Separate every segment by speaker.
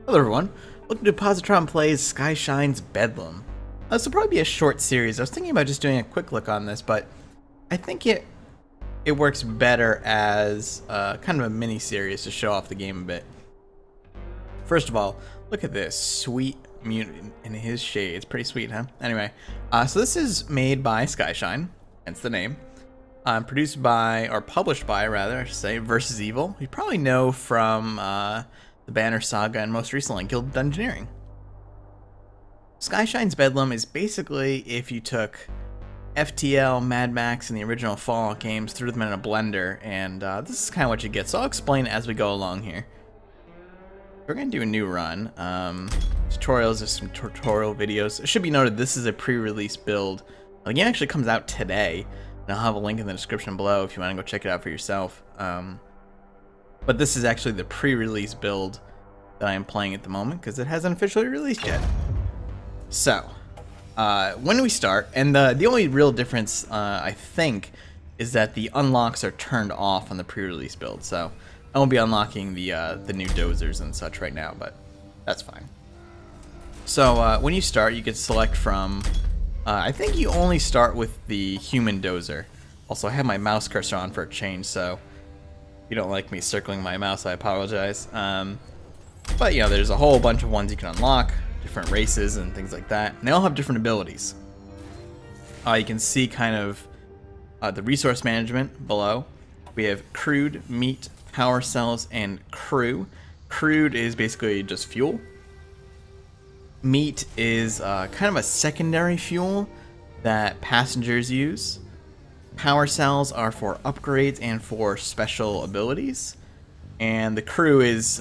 Speaker 1: Hello everyone, welcome to Positron Plays Skyshine's Bedlam. This will probably be a short series. I was thinking about just doing a quick look on this, but I think it works better as kind of a mini-series to show off the game a bit. First of all, look at this sweet mutant in his shade. It's pretty sweet, huh? Anyway, so this is made by Skyshine, hence the name. Produced by, or published by rather, I should say, Versus Evil. You probably know from the Banner Saga and most recently Guild Dungeoneering. Skyshine's Bedlam is basically if you took FTL, Mad Max, and the original Fallout games, threw them in a blender, and this is kind of what you get. So I'll explain as we go along here. We're going to do a new run. Tutorials, there's some tutorial videos. It should be noted this is a pre-release build. The game actually comes out today, and I'll have a link in the description below if you want to go check it out for yourself. But this is actually the pre-release build that I am playing at the moment because it hasn't officially released yet. So, when we start, and the only real difference, I think, is that the unlocks are turned off on the pre-release build. So, I won't be unlocking the new dozers and such right now, but that's fine. So, when you start, you can select from, I think you only start with the human dozer. Also, I have my mouse cursor on for a change, so if you don't like me circling my mouse, I apologize. But, you know, there's a whole bunch of ones you can unlock, different races and things like that, and they all have different abilities. You can see kind of the resource management below. We have crude, meat, power cells, and crew. Crude is basically just fuel. Meat is kind of a secondary fuel that passengers use. Power cells are for upgrades and for special abilities. And the crew is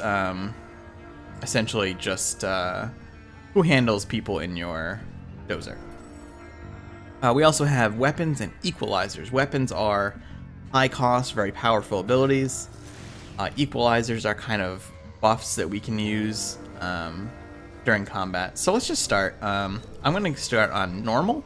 Speaker 1: essentially just who handles people in your dozer. We also have weapons and equalizers. Weapons are high cost, very powerful abilities. Equalizers are kind of buffs that we can use during combat. So let's just start. I'm going to start on normal.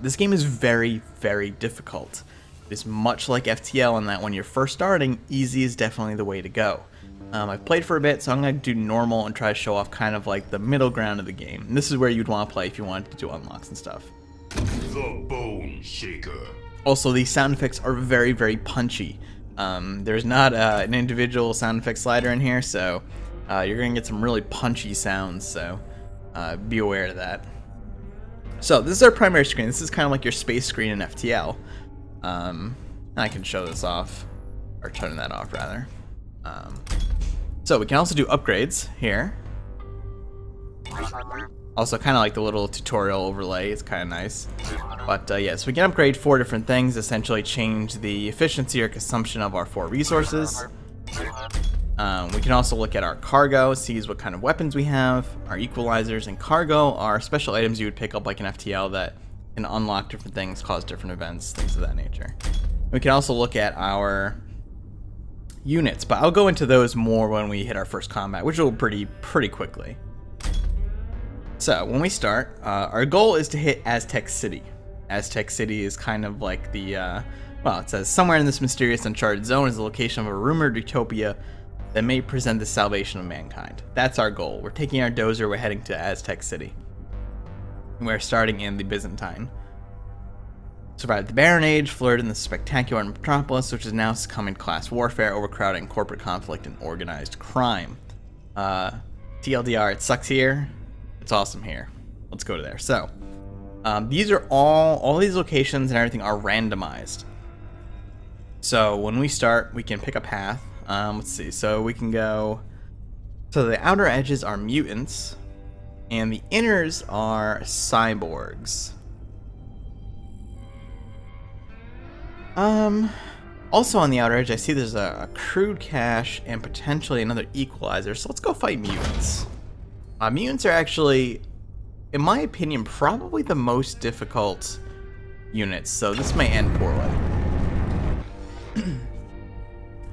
Speaker 1: This game is very, very difficult. It's much like FTL in that when you're first starting, easy is definitely the way to go. I've played for a bit, so I'm going to do normal and try to show off kind of like the middle ground of the game. And this is where you'd want to play if you wanted to do unlocks and stuff.
Speaker 2: The Bone Shaker.
Speaker 1: Also, these sound effects are very, very punchy. There's not an individual sound effect slider in here, so you're going to get some really punchy sounds, so be aware of that. So this is our primary screen. This is kind of like your space screen in FTL. I can show this off, or turn that off rather. So we can also do upgrades here. Also kind of like the little tutorial overlay, it's kind of nice. But yeah, so we can upgrade 4 different things, essentially change the efficiency or consumption of our 4 resources. We can also look at our cargo, see what kind of weapons we have. Our equalizers and cargo are special items you would pick up like in FTL that can unlock different things, cause different events, things of that nature. We can also look at our units, but I'll go into those more when we hit our first combat, which will pretty quickly. So when we start, our goal is to hit Aztec City. Aztec City is kind of like the, well, it says somewhere in this mysterious uncharted zone is the location of a rumored utopia that may present the salvation of mankind. That's our goal. We're taking our dozer, we're heading to Aztec City. We're starting in the Byzantine. Survived the Barren Age, flirted in the spectacular metropolis, which is now succumbing to class warfare, overcrowding, corporate conflict, and organized crime. TLDR, it sucks here. It's awesome here. Let's go to there. So, these are all these locations and everything are randomized. So when we start, we can pick a path. Let's see. So we can go. So the outer edges are mutants, and the inners are cyborgs. Also on the outer edge, I see there's a crude cache and potentially another equalizer. So let's go fight mutants. Mutants are actually, in my opinion, probably the most difficult units. So this may end poorly.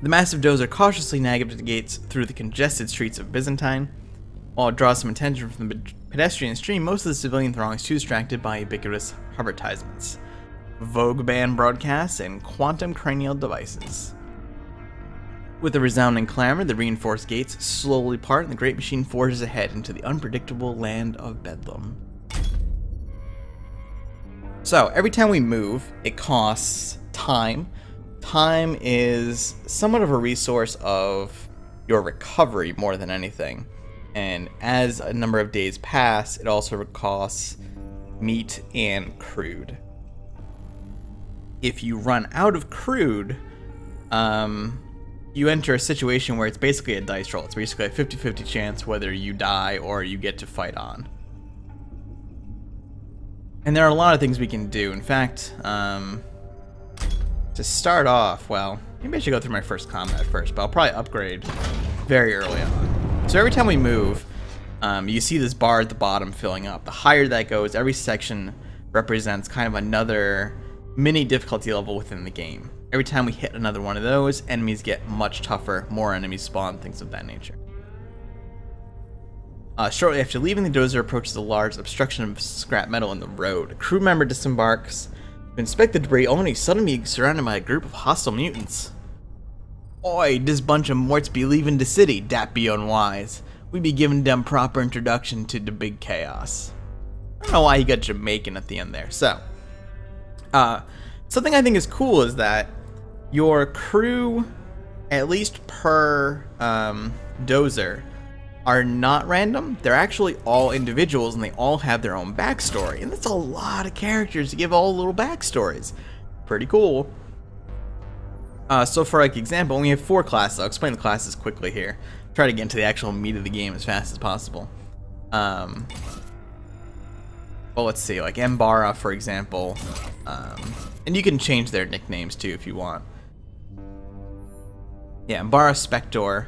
Speaker 1: The massive dozer cautiously navigates through the congested streets of Byzantine. While it draws some attention from the pedestrian stream, most of the civilian throng is too distracted by ubiquitous advertisements, Vogue band broadcasts, and quantum cranial devices. With a resounding clamor, the reinforced gates slowly part and the great machine forges ahead into the unpredictable land of Bedlam. So, every time we move, it costs time. Time is somewhat of a resource of your recovery more than anything. And as a number of days pass, it also costs meat and crude. If you run out of crude, you enter a situation where it's basically a dice roll. It's basically a 50-50 chance whether you die or you get to fight on. And there are a lot of things we can do. In fact, to start off, well, maybe I should go through my first combat first, but I'll probably upgrade very early on. So every time we move, you see this bar at the bottom filling up. The higher that goes, every section represents kind of another mini difficulty level within the game. Every time we hit another one of those, enemies get much tougher, more enemies spawn, things of that nature. Shortly after leaving, the dozer approaches a large obstruction of scrap metal in the road. A crew member disembarks to inspect the debris, only suddenly surrounded by a group of hostile mutants. Oi, this bunch of morts be leaving the city, dat be unwise. We be giving them proper introduction to the big chaos. I don't know why he got Jamaican at the end there. So, something I think is cool is that your crew, at least per dozer, are not random. They're actually all individuals and they all have their own backstory. And that's a lot of characters to give all little backstories. Pretty cool. So for like example, we have 4 classes. I'll explain the classes quickly here. Try to get into the actual meat of the game as fast as possible. Well, let's see, like Mbara, for example. And you can change their nicknames too if you want. Yeah, Mbara Spector,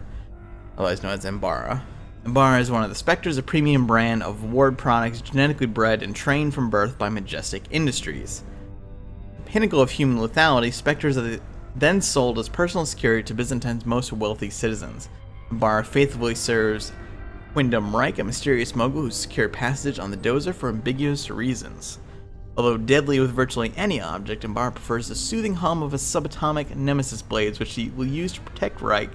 Speaker 1: otherwise known as Mbara. Mbara is one of the Spectres, a premium brand of ward products genetically bred and trained from birth by Majestic Industries. The pinnacle of human lethality, Spectres are then sold as personal security to Byzantine's most wealthy citizens. Mbara faithfully serves Wyndham Reich, a mysterious mogul who secured passage on the dozer for ambiguous reasons. Although deadly with virtually any object, Mbara prefers the soothing hum of a subatomic nemesis blades, which he will use to protect Reich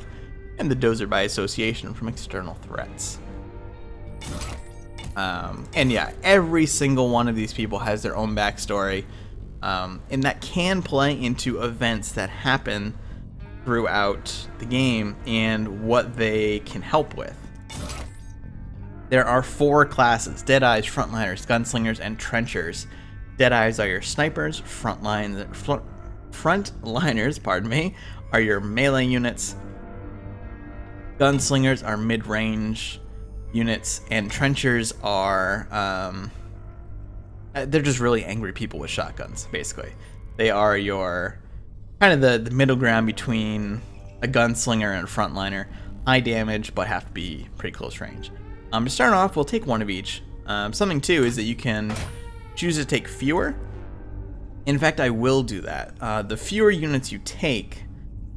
Speaker 1: and the dozer by association from external threats. And yeah, every single one of these people has their own backstory, and that can play into events that happen throughout the game and what they can help with. There are 4 classes: Deadeyes, Frontliners, Gunslingers, and Trenchers. Deadeyes are your snipers, frontliners, pardon me, are your melee units. Gunslingers are mid-range units, and Trenchers are, they're just really angry people with shotguns, basically. They are your, kind of the middle ground between a gunslinger and a frontliner. High damage, but have to be pretty close range. To start off, we'll take one of each. Something too is that you can choose to take fewer. In fact, I will do that. The fewer units you take,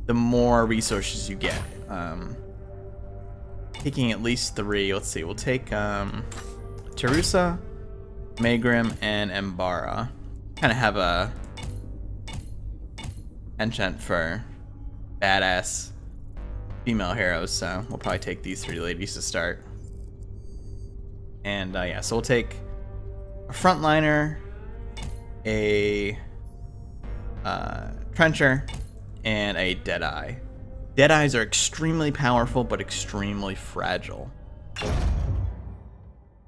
Speaker 1: the more resources you get. Taking at least 3, let's see, we'll take Terusa, Megrim, and Mbara. Kind of have a penchant for badass female heroes, so we'll probably take these 3 ladies to start. And yeah, so we'll take a frontliner, a trencher, and a Deadeye. Deadeyes are extremely powerful, but extremely fragile.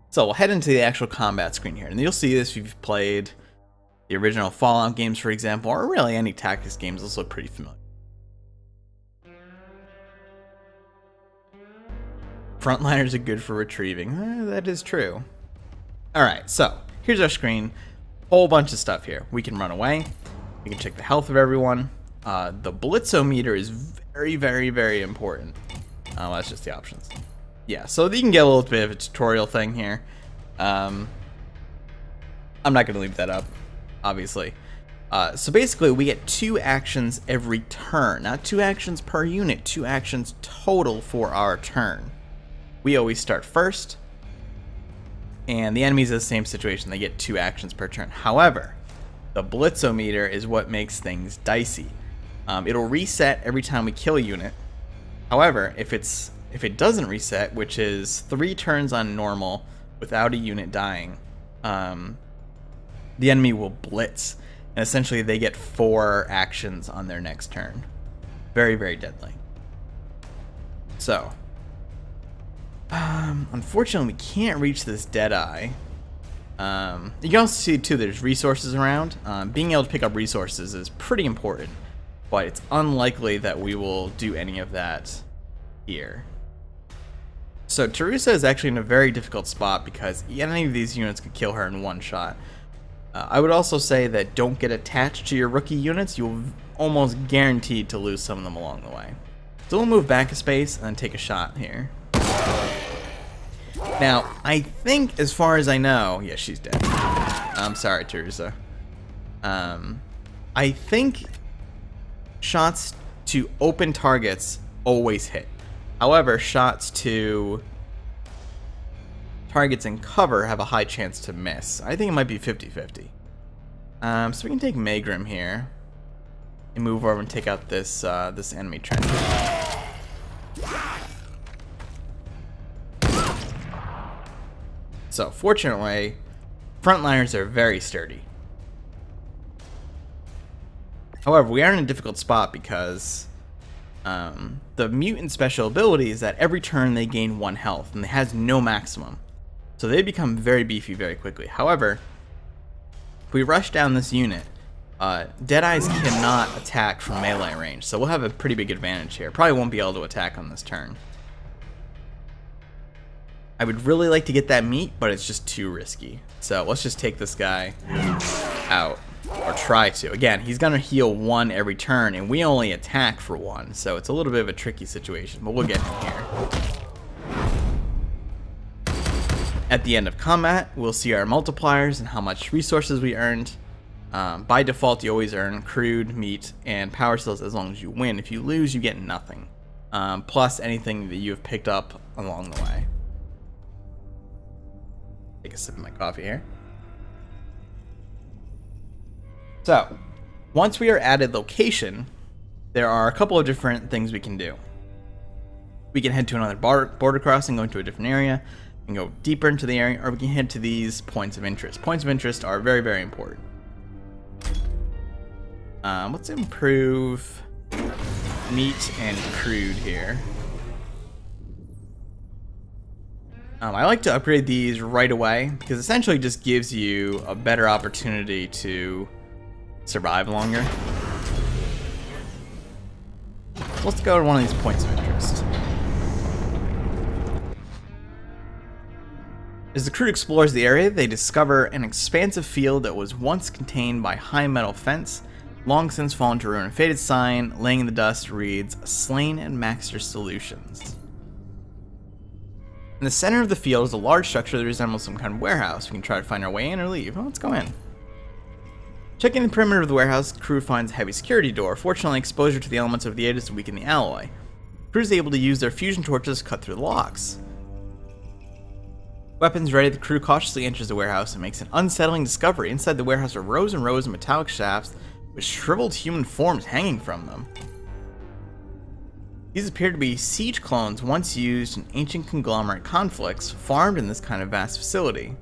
Speaker 1: So we'll head into the actual combat screen here, and you'll see this if you've played the original Fallout games, for example, or really any tactics games. Those look pretty familiar. Frontliners are good for retrieving. That is true. Alright, so here's our screen. Whole bunch of stuff here. We can run away. We can check the health of everyone. The blitzometer is very, very, very important. Well, that's just the options. Yeah, so you can get a little bit of a tutorial thing here. I'm not going to leave that up, obviously. So basically, we get 2 actions every turn. Not 2 actions per unit, 2 actions total for our turn. We always start first, and the enemies in the same situation. They get 2 actions per turn. However, the blitzometer is what makes things dicey. It'll reset every time we kill a unit, However, if it doesn't reset, which is 3 turns on normal without a unit dying, the enemy will blitz, and essentially they get 4 actions on their next turn. Very, very deadly. So, unfortunately, we can't reach this Deadeye. You can also see, too, there's resources around. Being able to pick up resources is pretty important, but it's unlikely that we will do any of that here. So Teresa is actually in a very difficult spot because any of these units could kill her in one shot. I would also say that don't get attached to your rookie units. You'll almost guaranteed to lose some of them along the way. So we'll move back a space and then take a shot here. Now, I think, as far as I know, yeah, she's dead. I'm sorry, Teresa. I think shots to open targets always hit. However, shots to targets in cover have a high chance to miss. I think it might be 50-50. So we can take Megrim here and move over and take out this this enemy trench. So fortunately, frontliners are very sturdy. However, we are in a difficult spot because the mutant special ability is that every turn they gain 1 health, and it has no maximum. So they become very beefy very quickly. However, if we rush down this unit, Deadeyes cannot attack from melee range, so we'll have a pretty big advantage here. Probably won't be able to attack on this turn. I would really like to get that meat, but it's just too risky. So let's just take this guy out, or try to. Again, he's gonna heal 1 every turn, and we only attack for 1, so it's a little bit of a tricky situation, but we'll get him here. At the end of combat, we'll see our multipliers and how much resources we earned. By default, you always earn crude, meat, and power cells as long as you win. If you lose, you get nothing, plus anything that you have picked up along the way. Take a sip of my coffee here. So, once we are at a location, there are a couple of different things we can do. We can head to another border crossing, go into a different area, and go deeper into the area, or we can head to these points of interest. Points of interest are very, very important. Let's improve meat and crude here. I like to upgrade these right away because essentially it just gives you a better opportunity to survive longer. Let's go to one of these points of interest. As the crew explores the area, they discover an expansive field that was once contained by high metal fence, long since fallen to ruin. A faded sign laying in the dust reads, "Slain and Maxter Solutions." In the center of the field is a large structure that resembles some kind of warehouse. We can try to find our way in or leave. Well, let's go in. Checking the perimeter of the warehouse, the crew finds a heavy security door. Fortunately, exposure to the elements of the edges to weaken the alloy. The crew is able to use their fusion torches to cut through the locks. Weapons ready, the crew cautiously enters the warehouse and makes an unsettling discovery. Inside the warehouse are rows and rows of metallic shafts with shriveled human forms hanging from them. These appear to be siege clones once used in ancient conglomerate conflicts, farmed in this kind of vast facility.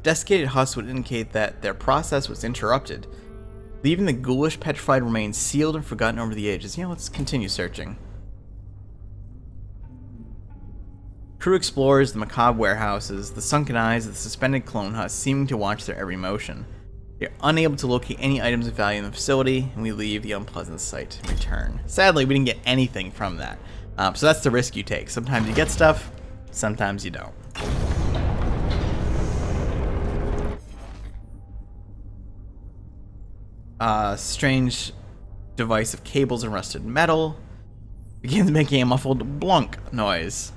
Speaker 1: Desiccated husks would indicate that their process was interrupted, leaving the ghoulish petrified remains sealed and forgotten over the ages. Yeah, let's continue searching. Crew explores the macabre warehouses, the sunken eyes of the suspended clone husks seeming to watch their every motion. They are unable to locate any items of value in the facility, and we leave the unpleasant sight and return. Sadly, we didn't get anything from that. So that's the risk you take. Sometimes you get stuff, sometimes you don't. Strange device of cables and rusted metal begins making a muffled blunk noise.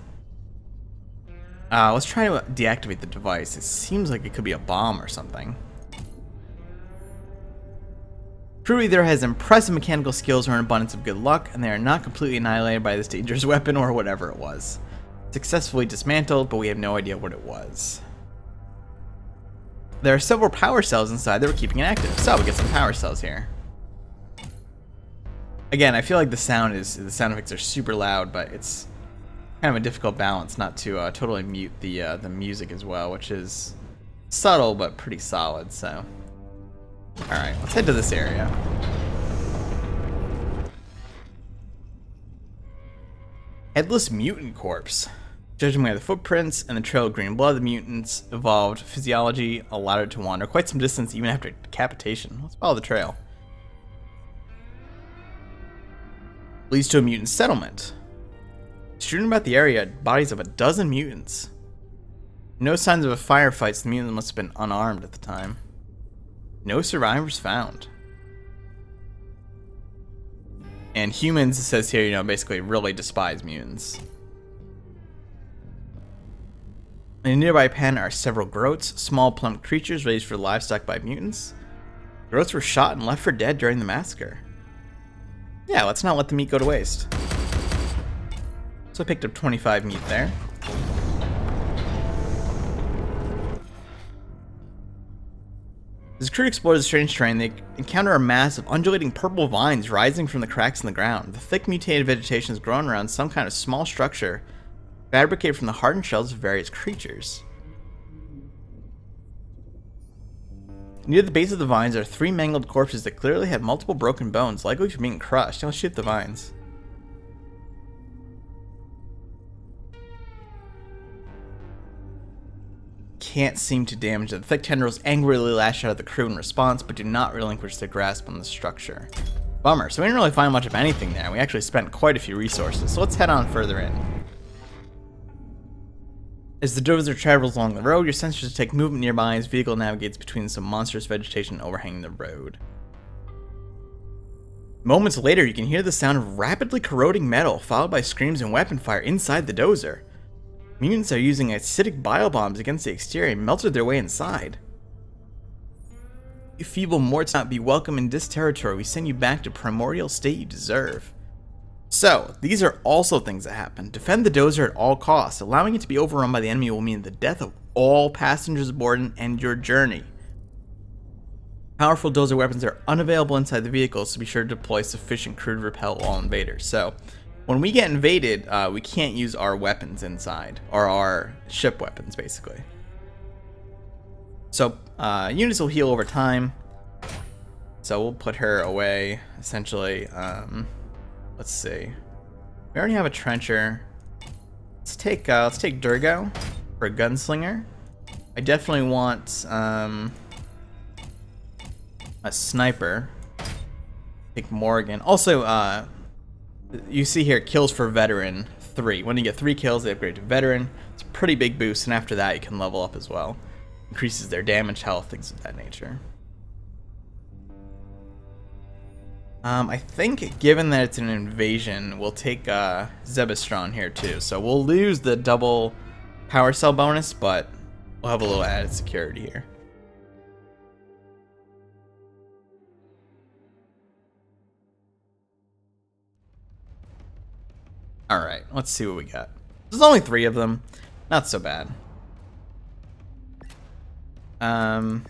Speaker 1: Let's try to deactivate the device. It seems like it could be a bomb or something. Crew either has impressive mechanical skills or an abundance of good luck, and they are not completely annihilated by this dangerous weapon or whatever it was. Successfully dismantled, but we have no idea what it was. There are several power cells inside that we're keeping inactive, so we get some power cells here. Again, I feel like the sound effects are super loud, but it's kind of a difficult balance not to totally mute the music as well, which is subtle but pretty solid. So, all right, let's head to this area. Headless mutant corpse. Judging by the footprints and the trail of green blood, the mutants' evolved physiology allowed it to wander quite some distance even after decapitation. Let's follow the trail. Leads to a mutant settlement. Strewn about the area, bodies of a dozen mutants. No signs of a firefight, so the mutants must have been unarmed at the time. No survivors found. And humans, it says here, you know, basically really despise mutants. In a nearby pen are several groats, small plump creatures raised for livestock by mutants. Groats were shot and left for dead during the massacre. Yeah, let's not let the meat go to waste. So I picked up 25 meat there. As the crew explores the strange terrain, they encounter a mass of undulating purple vines rising from the cracks in the ground. The thick mutated vegetation is grown around some kind of small structure fabricated from the hardened shells of various creatures. Near the base of the vines are 3 mangled corpses that clearly have multiple broken bones, likely from being crushed. I'll shoot the vines. Can't seem to damage them. The thick tendrils angrily lash out at the crew in response, but do not relinquish their grasp on the structure. Bummer, so we didn't really find much of anything there. We actually spent quite a few resources, so let's head on further in. As the dozer travels along the road, your sensors detect movement nearby as the vehicle navigates between some monstrous vegetation overhanging the road. Moments later, you can hear the sound of rapidly corroding metal, followed by screams and weapon fire inside the dozer. Mutants are using acidic biobombs against the exterior and melted their way inside. You feeble mortals not be welcome in this territory. We send you back to primordial state you deserve. So, these are also things that happen. Defend the dozer at all costs. Allowing it to be overrun by the enemy will mean the death of all passengers aboard and end your journey. Powerful dozer weapons are unavailable inside the vehicle, so be sure to deploy sufficient crew to repel all invaders. So, when we get invaded, we can't use our weapons inside, or our ship weapons, basically. So, units will heal over time. So we'll put her away, essentially. Let's see. We already have a trencher. Let's take Durgo for a gunslinger. I definitely want a sniper. Take Morgan. Also, you see here kills for veteran 3. When you get 3 kills, they upgrade to veteran. It's a pretty big boost, and after that, you can level up as well. Increases their damage, health, things of that nature. I think, given that it's an invasion, we'll take Zebastron here too. So we'll lose the double power cell bonus, but we'll have a little added security here. Alright, let's see what we got. There's only 3 of them. Not so bad. So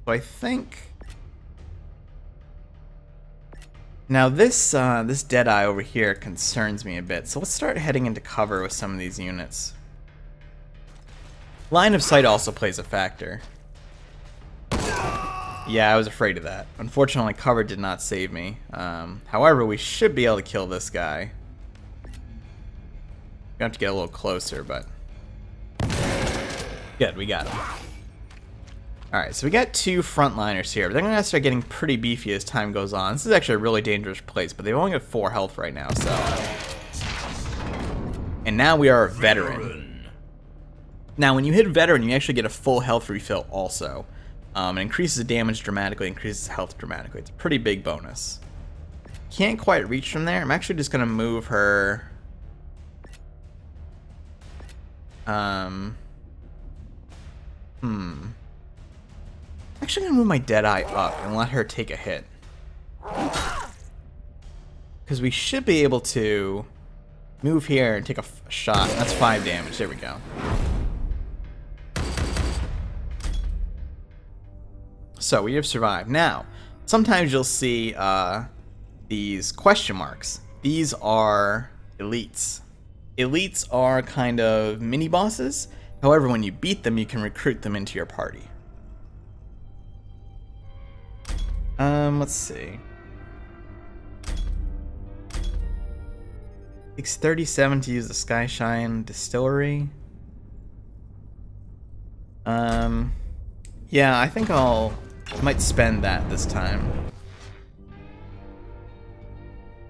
Speaker 1: I think... Now this this Deadeye over here concerns me a bit, so let's start heading into cover with some of these units. Line of sight also plays a factor. Yeah, I was afraid of that. Unfortunately, cover did not save me. However, we should be able to kill this guy. We have to get a little closer, but... Good, we got him. Alright, so we got 2 frontliners here, but they're going to start getting pretty beefy as time goes on. This is actually a really dangerous place, but they've only got 4 health right now, so... And now we are a veteran. Now, when you hit veteran, you actually get a full health refill also. It increases damage dramatically, increases health dramatically. It's a pretty big bonus. Can't quite reach from there. I'm actually just going to move her... Actually gonna move my Deadeye up and let her take a hit. Because we should be able to move here and take a shot. That's 5 damage. There we go. So we have survived. Now, sometimes you'll see these question marks. These are elites. Elites are kind of mini bosses. However, when you beat them, you can recruit them into your party. Let's see. It takes 37 to use the Skyshine distillery. Yeah, I think might spend that this time.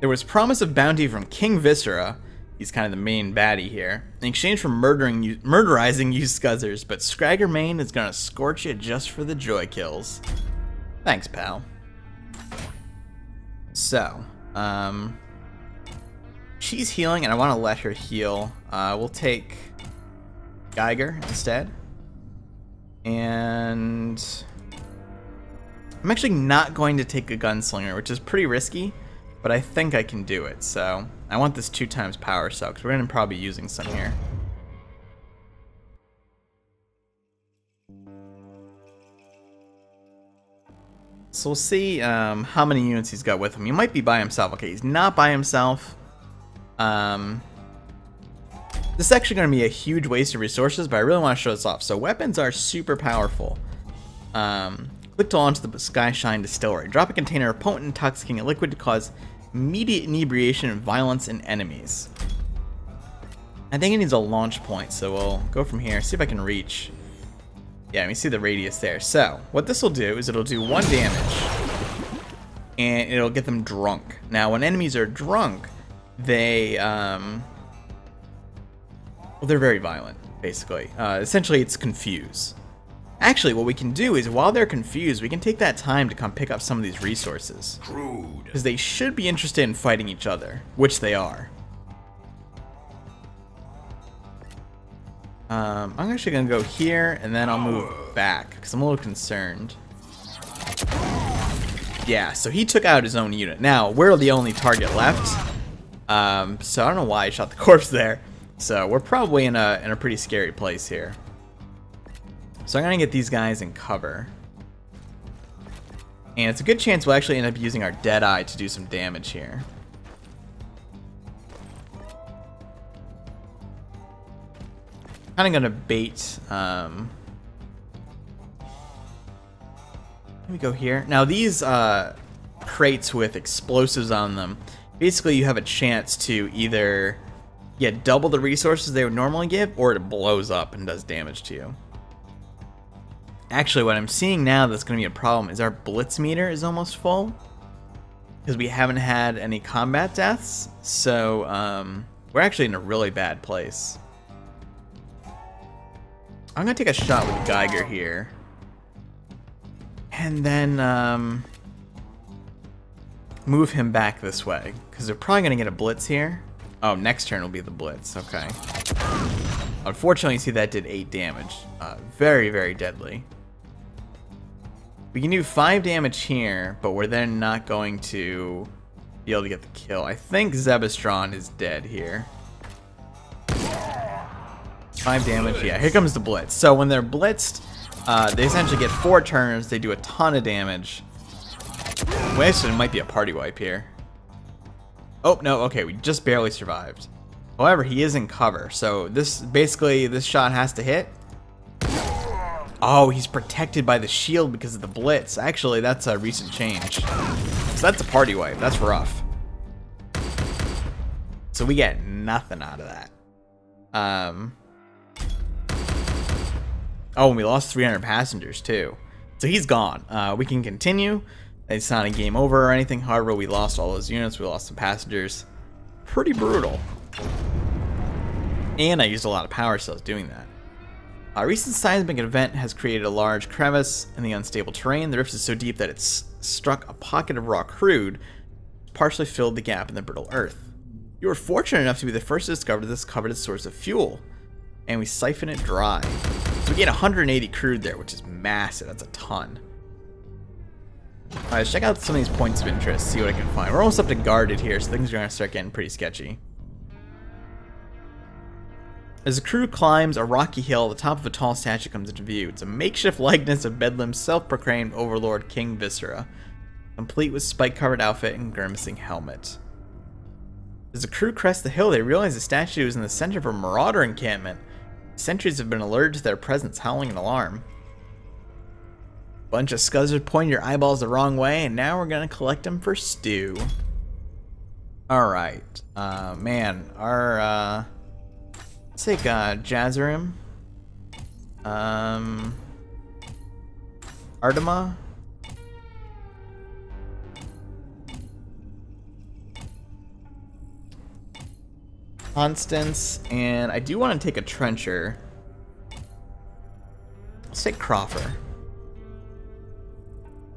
Speaker 1: There was promise of bounty from King Viscera. He's kind of the main baddie here. In exchange for murderizing you scuzzers, but Scragger Main is gonna scorch you just for the joy kills. Thanks, pal. So, she's healing, and I want to let her heal. We'll take Geiger instead. And I'm actually not going to take a Gunslinger, which is pretty risky, but I think I can do it. So I want this 2 times power cell, because we're going to probably be using some here. So we'll see how many units he's got with him. He might be by himself. Okay, he's not by himself. This is actually going to be a huge waste of resources, but I really want to show this off. So weapons are super powerful. Click to launch the Skyshine Distillery. Drop a container of potent intoxicating liquid to cause immediate inebriation and violence in enemies. I think it needs a launch point, so we'll go from here, see if I can reach. Yeah, let me see the radius there. So what this will do is it'll do 1 damage, and it'll get them drunk. Now, when enemies are drunk, they well, they're very violent, basically. Essentially, it's confuse. Actually, what we can do is, while they're confused, we can take that time to come pick up some of these resources. Because they should be interested in fighting each other, which they are. I'm actually going to go here, and then I'll move back, because I'm a little concerned. Yeah, so he took out his own unit. Now, we're the only target left. So I don't know why I shot the corpse there. So we're probably in a pretty scary place here. So I'm gonna get these guys in cover. And it's a good chance we'll actually end up using our Deadeye to do some damage here. Kinda gonna bait let me go here. Now these crates with explosives on them, basically you have a chance to either get double the resources they would normally give, or it blows up and does damage to you. Actually, what I'm seeing now that's going to be a problem is our blitz meter is almost full, because we haven't had any combat deaths, so we're actually in a really bad place. I'm going to take a shot with Geiger here, and then move him back this way, because they're probably going to get a blitz here. Oh, next turn will be the blitz. Okay. Unfortunately, you see that did 8 damage. Very, very deadly. We can do 5 damage here, but we're then not going to be able to get the kill. I think Zebastron is dead here. 5 damage. Yeah, here comes the blitz. So when they're blitzed, they essentially get 4 turns. They do a ton of damage. Wasteland might be a party wipe here. Oh, no, okay, we just barely survived. However, he is in cover, so this shot has to hit. Oh, he's protected by the shield because of the blitz. Actually, that's a recent change. So that's a party wipe. That's rough. So we get nothing out of that. Oh, and we lost 300 passengers, too. So he's gone. We can continue. It's not a game over or anything. However, we lost all those units. We lost some passengers. Pretty brutal. And I used a lot of power cells doing that. A recent seismic event has created a large crevice in the unstable terrain. The rift is so deep that it's struck a pocket of raw crude, partially filled the gap in the brittle earth. You were fortunate enough to be the first to discover this coveted source of fuel, and we siphon it dry. So we get 180 crude there, which is massive. That's a ton. Alright, let's check out some of these points of interest, see what I can find. We're almost up to guarded here, so things are going to start getting pretty sketchy. As the crew climbs a rocky hill, the top of a tall statue comes into view. It's a makeshift likeness of Bedlam's self-proclaimed overlord, King Viscera. complete with spike-covered outfit and grimacing helmet. As the crew crest the hill, they realize the statue is in the center of a marauder encampment. Sentries have been alerted to their presence, howling in alarm. Bunch of scuzzers point your eyeballs the wrong way, and now we're gonna collect them for stew. Alright. Man, our, let's take, Jazarim. Artema. Constance, and I do want to take a trencher. Let's take Crawford.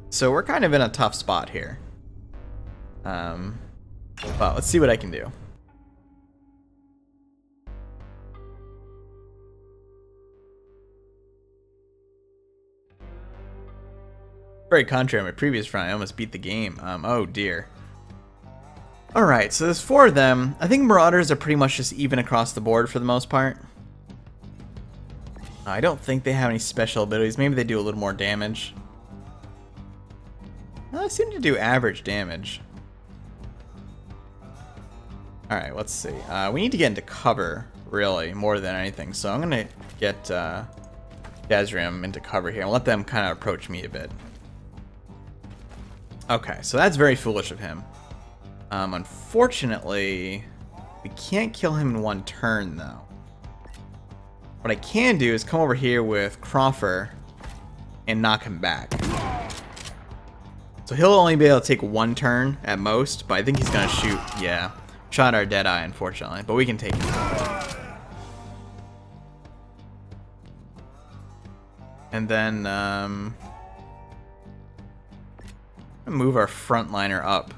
Speaker 1: So we're kind of in a tough spot here. Well, let's see what I can do. Very contrary to my previous run, I almost beat the game. Oh dear. Alright, so there's 4 of them. I think Marauders are pretty much just even across the board for the most part. I don't think they have any special abilities. Maybe they do a little more damage. They seem to do average damage. Alright, let's see. We need to get into cover, really, more than anything. So I'm going to get Dazrim into cover here and let them kind of approach me a bit. Okay, so that's very foolish of him. Unfortunately, we can't kill him in one turn, though. What I can do is come over here with Crawford and knock him back. So he'll only be able to take 1 turn at most, but I think he's going to shoot. Yeah, shot our Deadeye, unfortunately, but we can take him. And then, move our frontliner up.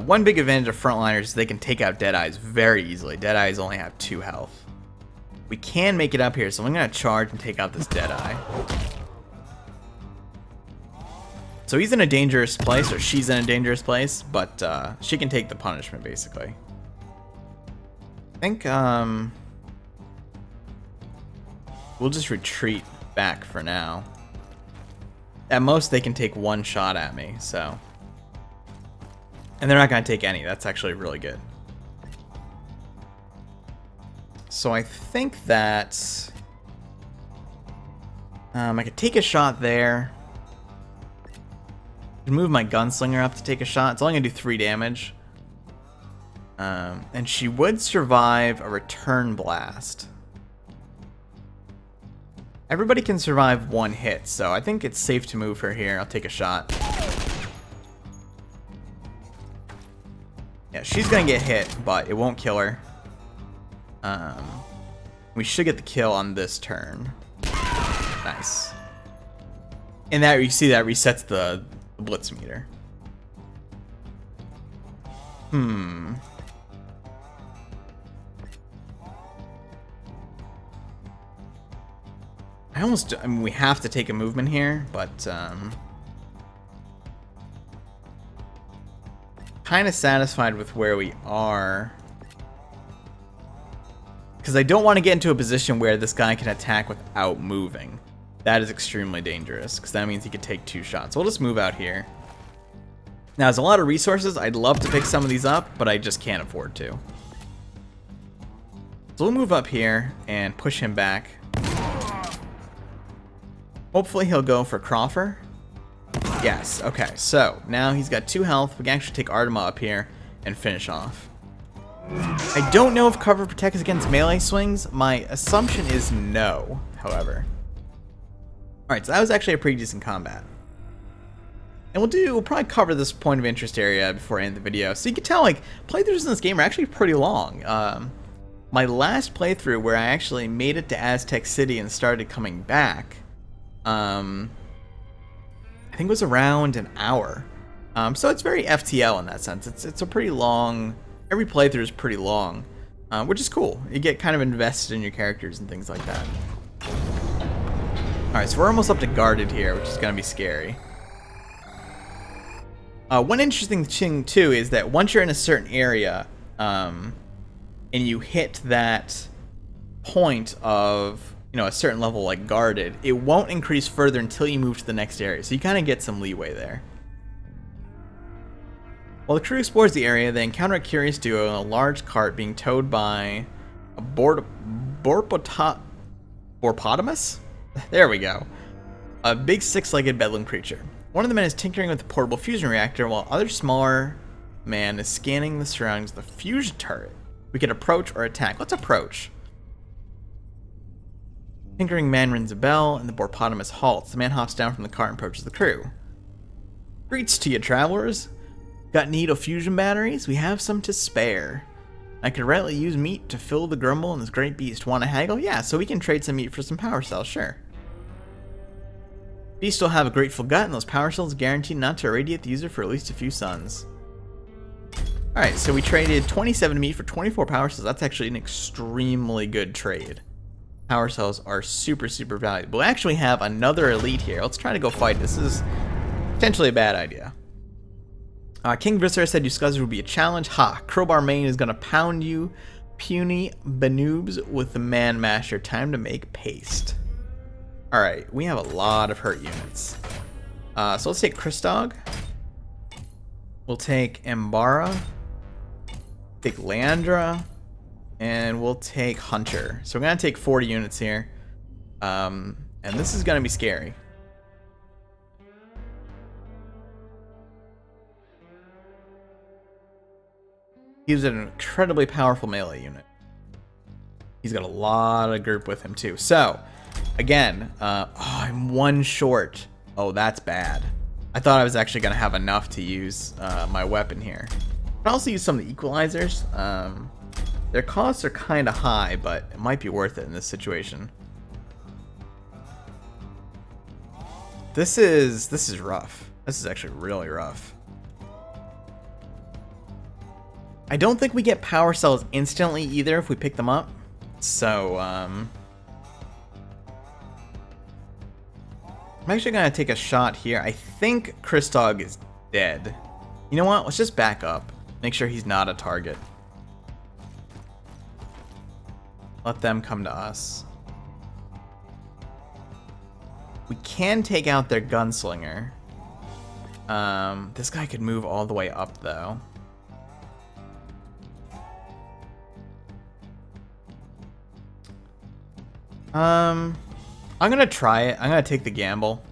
Speaker 1: One big advantage of frontliners is they can take out Deadeyes very easily. Deadeyes only have 2 health. We can make it up here, so I'm going to charge and take out this Deadeye. So he's in a dangerous place, or she's in a dangerous place, but she can take the punishment, basically. I think we'll just retreat back for now. At most, they can take 1 shot at me, so... And they're not going to take any. That's actually really good. So I think that... I could take a shot there. I can move my gunslinger up to take a shot. It's only going to do 3 damage. And she would survive a return blast. Everybody can survive 1 hit, so I think it's safe to move her here. I'll take a shot. Yeah, she's gonna get hit, but it won't kill her. We should get the kill on this turn. Nice. And that, you see, that resets the blitz meter. I mean, we have to take a movement here, but kind of satisfied with where we are, because I don't want to get into a position where this guy can attack without moving. That is extremely dangerous, because that means he could take 2 shots. So we'll just move out here. Now, there's a lot of resources. I'd love to pick some of these up, but I just can't afford to. So we'll move up here and push him back. Hopefully he'll go for Crawford. Yes, okay, so now he's got 2 health. We can actually take Artema up here and finish off. I don't know if cover protects against melee swings. My assumption is no, however. Alright, so that was actually a pretty decent combat. And we'll probably cover this point of interest area before I end the video. So you can tell, like, playthroughs in this game are actually pretty long. My last playthrough, where I actually made it to Aztec City and started coming back, I think it was around an hour. So it's very FTL in that sense. It's a pretty long... Every playthrough is pretty long, which is cool. You get kind of invested in your characters and things like that. Alright, so we're almost up to guarded here, which is going to be scary. One interesting thing, too, is that once you're in a certain area, and you hit that point of, you know, a certain level like guarded, it won't increase further until you move to the next area. So you kind of get some leeway there. While the crew explores the area, they encounter a curious duo in a large cart being towed by a borpotamus? There we go. A big six-legged bedlam creature. One of the men is tinkering with the portable fusion reactor, while other smaller man is scanning the surroundings of the fusion turret. We can approach or attack. Let's approach. Tinkering man rings a bell, and the borpotamus halts. The man hops down from the cart and approaches the crew. Greets to you, travelers. Got need of fusion batteries? We have some to spare. I could rightly use meat to fill the grumble in this great beast. Want to haggle? Yeah, so we can trade some meat for some power cells, sure. Beast will have a grateful gut, and those power cells guaranteed not to irradiate the user for at least a few suns. Alright, so we traded 27 meat for 24 power cells. That's actually an extremely good trade. Power cells are super, super valuable. We actually have another elite here. Let's try to go fight. This is potentially a bad idea. King Viscious said you Scuzzers would be a challenge. Ha! Crowbar Main is gonna pound you, puny banoobs, with the Man Masher. Time to make paste. Alright, we have a lot of hurt units. So let's take Christog. We'll take Embara. Take Leandra. And we'll take Hunter. So we're gonna take 40 units here. And this is gonna be scary. He's an incredibly powerful melee unit. He's got a lot of group with him too. So, again, oh, I'm one short. Oh, that's bad. I thought I was actually going to have enough to use my weapon here. I can also use some of the equalizers. Their costs are kind of high, but it might be worth it in this situation. This is rough. This is actually really rough. I don't think we get power cells instantly either if we pick them up. So, I'm actually going to take a shot here. I think Christog is dead. You know what? Let's just back up. Make sure he's not a target. Let them come to us. We can take out their gunslinger. This guy could move all the way up, though. I'm gonna try it. I'm gonna take the gamble.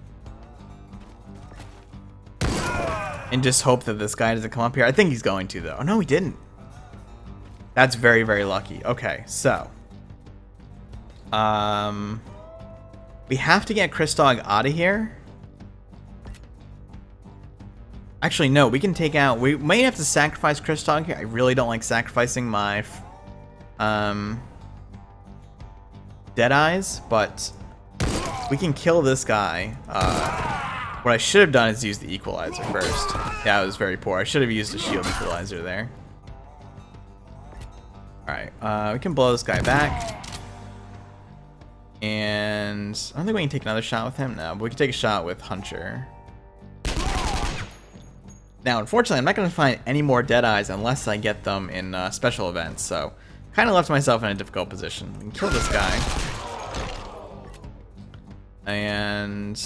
Speaker 1: And just hope that this guy doesn't come up here. I think he's going to, though. Oh, no, he didn't. That's very, very lucky. Okay, so. We have to get Christog out of here. Actually, no, we can take out... We might have to sacrifice Christog here. I really don't like sacrificing my... Deadeyes, but we can kill this guy. What I should have done is use the equalizer first. Yeah, it was very poor. I should have used a shield equalizer there. Alright, we can blow this guy back. And I don't think we can take another shot with him. No, but we can take a shot with Hunter. Now, unfortunately, I'm not going to find any more Deadeyes unless I get them in special events, so kind of left myself in a difficult position. We can kill this guy. And...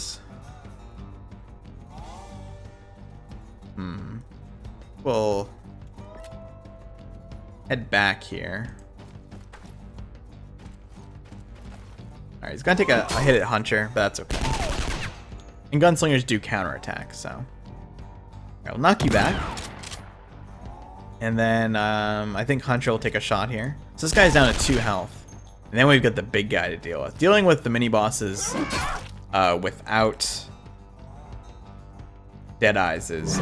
Speaker 1: we'll head back here. Alright, he's gonna take a hit at Hunter, but that's okay. And gunslingers do counterattack, so... Alright, we'll knock you back. And then, I think Hunter will take a shot here. So this guy's down to 2 health. And then we've got the big guy to deal with. Dealing with the mini-bosses without Deadeyes is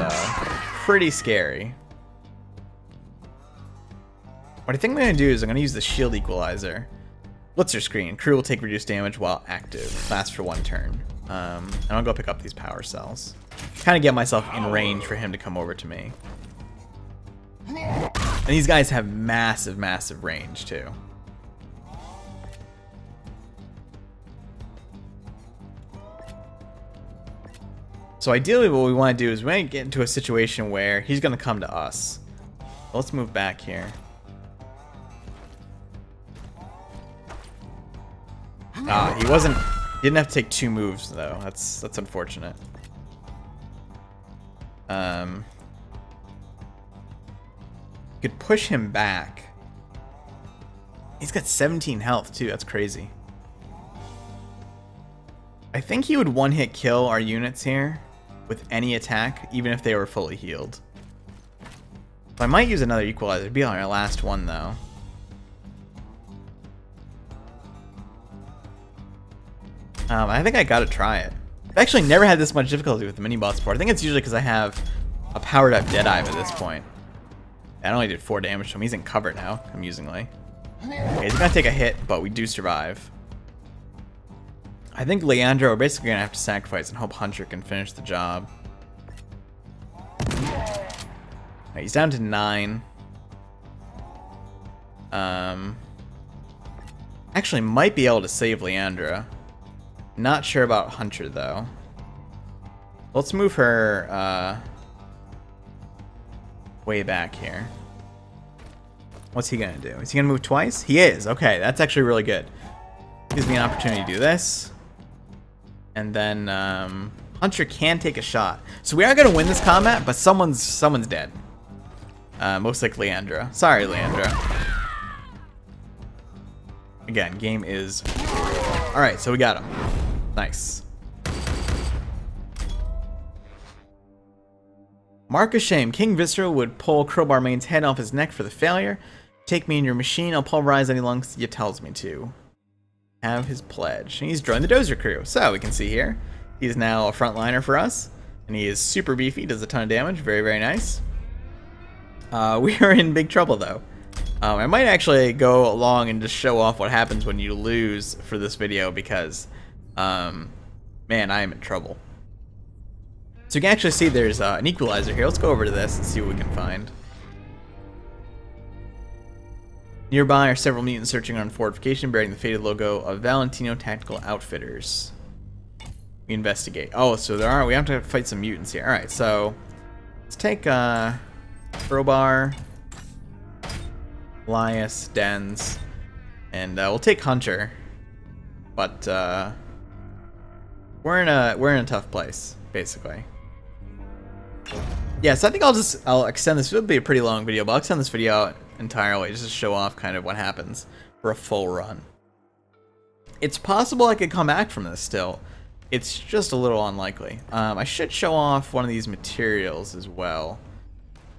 Speaker 1: pretty scary. What I think I'm going to do is I'm going to use the shield equalizer. Blitzer screen. Crew will take reduced damage while active. Lasts for 1 turn. And I'll go pick up these power cells. Kind of get myself in range for him to come over to me. And these guys have massive, massive range, too. So ideally what we want to do is we want to get into a situation where he's going to come to us. Let's move back here. He didn't have to take 2 moves though. That's unfortunate. Could push him back. He's got 17 health too, that's crazy. I think he would one-hit kill our units here with any attack, even if they were fully healed. So I might use another equalizer. It'd be on our last one though. I think I gotta try it. I've actually never had this much difficulty with the mini-boss before. I think it's usually because I have a powered-up Deadeye at this point. I only did 4 damage to him. He's in cover now, amusingly. Okay, he's gonna take a hit, but we do survive. I think Leandro are basically gonna have to sacrifice and hope Hunter can finish the job. Right, he's down to 9. Actually might be able to save Leandra. Not sure about Hunter though. Let's move her way back here. What's he gonna do? Is he gonna move twice? He is. Okay, that's actually really good. Gives me an opportunity to do this. And then Hunter can take a shot. So we are gonna win this combat, but someone's dead. Most likely Leandra. Sorry, Leandra. Again, game is... Alright, so we got him. Nice. Mark of shame. King Viscera would pull Crowbar Main's head off his neck for the failure. Take me in your machine. I'll pulverize any lungs you tells me to. Have his pledge. And he's joined the Dozer crew. So we can see here, he's now a frontliner for us. And he is super beefy. Does a ton of damage. Very, very nice. We are in big trouble though. I might actually go along and just show off what happens when you lose for this video because, man, I am in trouble. So you can actually see there's an equalizer here. Let's go over to this and see what we can find. Nearby are several mutants searching on fortification bearing the faded logo of Valentino Tactical Outfitters. We investigate. Oh, so we have to fight some mutants here. Alright, so let's take Crowbar, Elias, Dens, and we'll take Hunter. But we're in a tough place, basically. Yeah, so I think I'll extend this. It'll be a pretty long video, but I'll extend this video out entirely just to show off kind of what happens for a full run. It's possible I could come back from this still. It's just a little unlikely. I should show off one of these materials as well.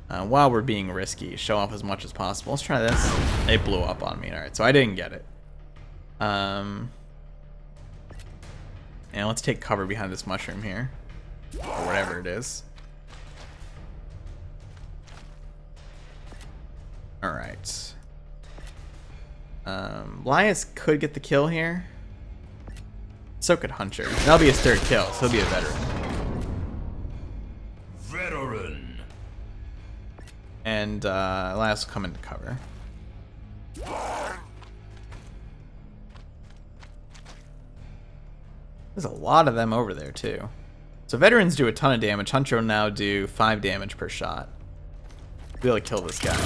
Speaker 1: While we're being risky, show off as much as possible. Let's try this. It blew up on me. Alright, so I didn't get it. And let's take cover behind this mushroom here. Or whatever it is. Alright. Elias could get the kill here. So could Hunter. That'll be his 3rd kill, so he'll be a veteran.
Speaker 2: Veteran.
Speaker 1: And Elias will come into cover. There's a lot of them over there too. So veterans do a ton of damage. Hunter will now do 5 damage per shot. Be able to kill this guy.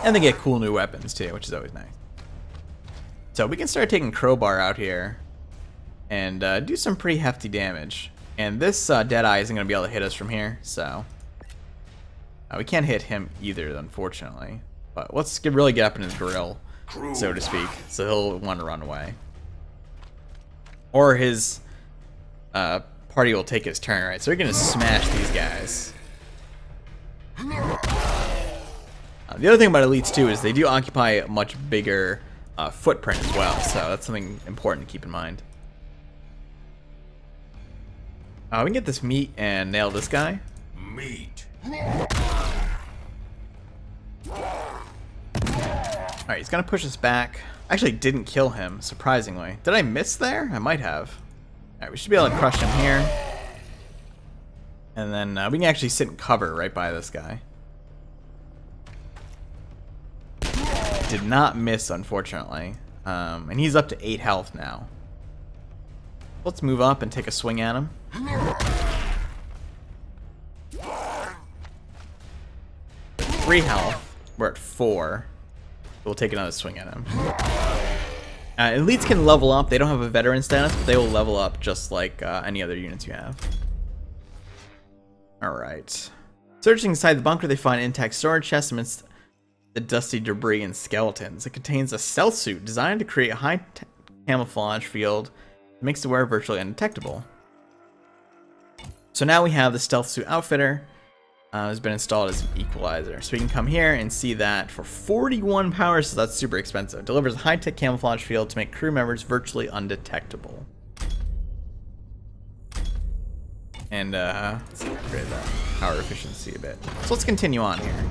Speaker 1: And they get cool new weapons too, which is always nice. So we can start taking Crowbar out here and do some pretty hefty damage. And this Deadeye isn't going to be able to hit us from here, so we can't hit him either, unfortunately. But let's really get up in his grill, so to speak, so he'll want to run away. Or his party will take his turn, right? So we're going to smash these guys. The other thing about elites too is they do occupy a much bigger footprint as well, so that's something important to keep in mind. We can get this meat and nail this guy.
Speaker 2: Meat.
Speaker 1: Alright, he's gonna push us back. Actually didn't kill him, surprisingly. Did I miss there? I might have. Alright, we should be able to crush him here. And then we can actually sit in cover right by this guy. Did not miss, unfortunately. And he's up to 8 health now. Let's move up and take a swing at him. 3 health. We're at 4. We'll take another swing at him. Elites can level up. They don't have a veteran status, but they will level up just like any other units you have. Alright. Searching inside the bunker, they find intact storage chests amidst the dusty debris and skeletons. It contains a stealth suit designed to create a high camouflage field that makes the wearer virtually undetectable. So now we have the stealth suit outfitter has been installed as an equalizer. So we can come here and see that for 41 power, so that's super expensive. It delivers a high-tech camouflage field to make crew members virtually undetectable. And let's upgrade that power efficiency a bit. So let's continue on here.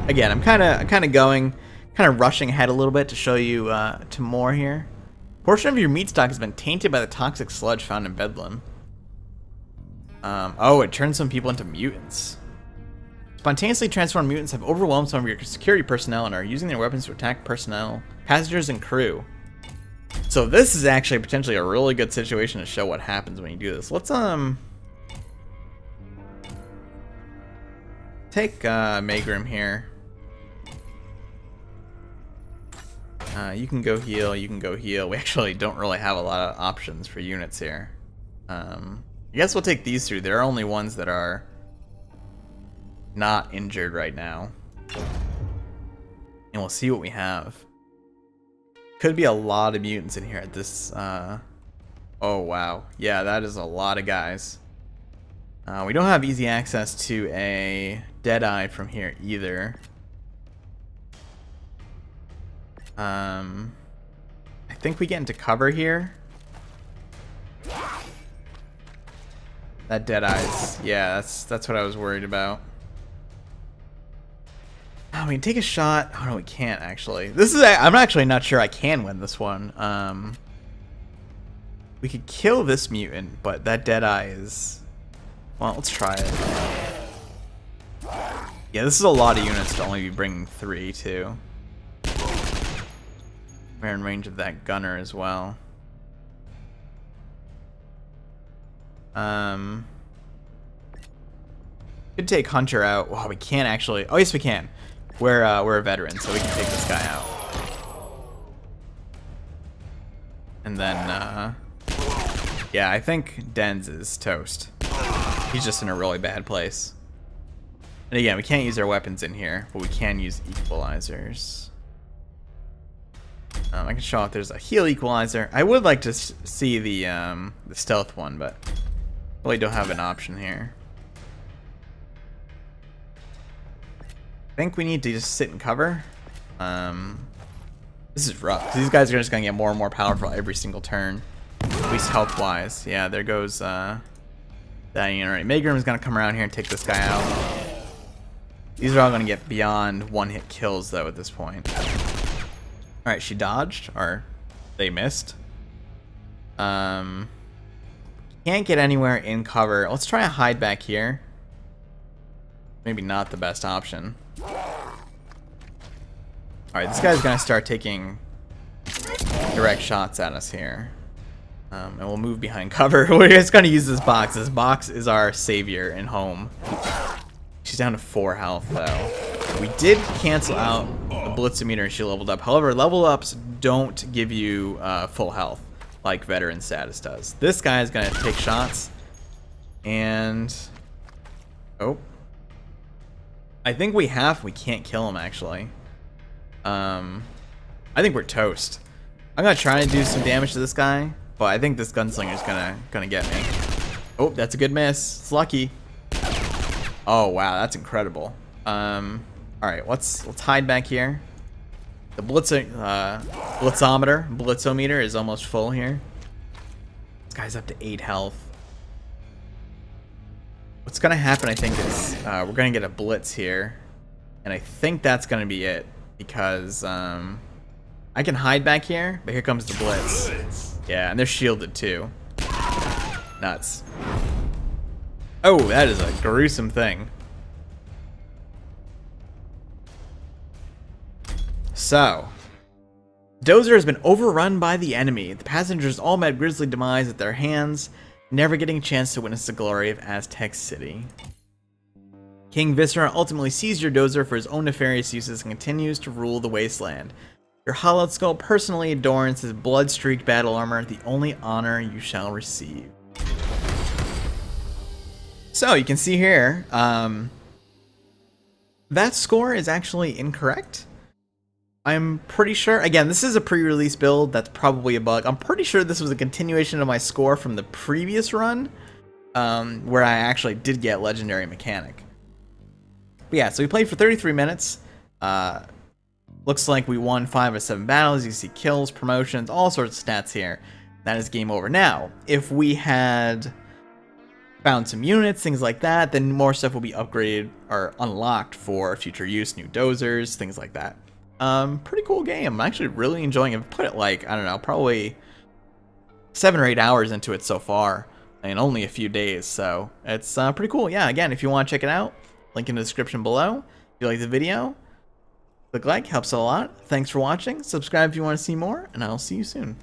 Speaker 1: Again, I'm kind of rushing ahead a little bit to show you to more here. A portion of your meat stock has been tainted by the toxic sludge found in Bedlam. Oh, it turns some people into mutants. Spontaneously transformed mutants have overwhelmed some of your security personnel and are using their weapons to attack personnel, passengers, and crew. So this is actually potentially a really good situation to show what happens when you do this. Let's take Megrim here. You can go heal, you can go heal. We actually don't really have a lot of options for units here. I guess we'll take these two. They're only ones that are not injured right now. And we'll see what we have. Could be a lot of mutants in here at this. Oh, wow. Yeah, that is a lot of guys. We don't have easy access to a Deadeye from here either. I think we get into cover here. That Deadeye's, yeah, that's what I was worried about. Oh, we can take a shot. Oh no, we can't actually. This is, I'm actually not sure I can win this one. We could kill this mutant, but that Deadeye is, well, let's try it. Yeah, this is a lot of units to only be bringing 3 too. We're in range of that gunner as well. Could take Hunter out. Well, we can't actually. Oh, yes, we can. We're a veteran, so we can take this guy out. And then, yeah, I think Den's is toast. He's just in a really bad place. And again, we can't use our weapons in here, but we can use equalizers. I can show if there's a heal equalizer. I would like to see the stealth one, but really don't have an option here. I think we need to just sit and cover. This is rough. These guys are just gonna get more and more powerful every single turn, at least health-wise. Yeah, there goes that unit. Right, Megrim is gonna come around here and take this guy out. These are all gonna get beyond one-hit kills though at this point. All right, she dodged, or they missed. Can't get anywhere in cover. Let's try a hide back here. Maybe not the best option. Alright, this guy's gonna start taking direct shots at us here. And we'll move behind cover. We're just gonna use this box. This box is our savior and home. She's down to 4 health though. We did cancel out the blitzometer and she leveled up. However, level ups don't give you full health like veteran status does. This guy is gonna take shots. And oh, I think we can't kill him actually. I think we're toast. I'm gonna try and do some damage to this guy, but I think this gunslinger's gonna get me. Oh, that's a good miss. It's lucky. Oh wow, that's incredible. All right, let's hide back here. The blitzometer is almost full here. This guy's up to 8 health. What's gonna happen, I think, is we're gonna get a blitz here, and I think that's gonna be it because I can hide back here, but here comes the blitz. Yeah, and they're shielded too. Nuts. Oh, that is a gruesome thing. So, Dozer has been overrun by the enemy. The passengers all met grisly demise at their hands, never getting a chance to witness the glory of Aztec City. King Viscera ultimately seized your Dozer for his own nefarious uses and continues to rule the wasteland. Your hollowed skull personally adorns his blood-streaked battle armor, the only honor you shall receive. So, you can see here, That score is actually incorrect. I'm pretty sure, again, this is a pre-release build, that's probably a bug. I'm pretty sure this was a continuation of my score from the previous run, where I actually did get Legendary Mechanic. But yeah, so we played for 33 minutes. Looks like we won 5 of 7 battles. You see kills, promotions, all sorts of stats here. That is game over. Now, if we had found some units, things like that, then more stuff will be upgraded or unlocked for future use, new dozers, things like that. Pretty cool game. I'm actually really enjoying it. I've put it like, I don't know, probably 7 or 8 hours into it so far in only a few days, so it's pretty cool. Yeah, again, if you want to check it out, link in the description below. If you like the video, click like, helps a lot. Thanks for watching. Subscribe if you want to see more, and I'll see you soon.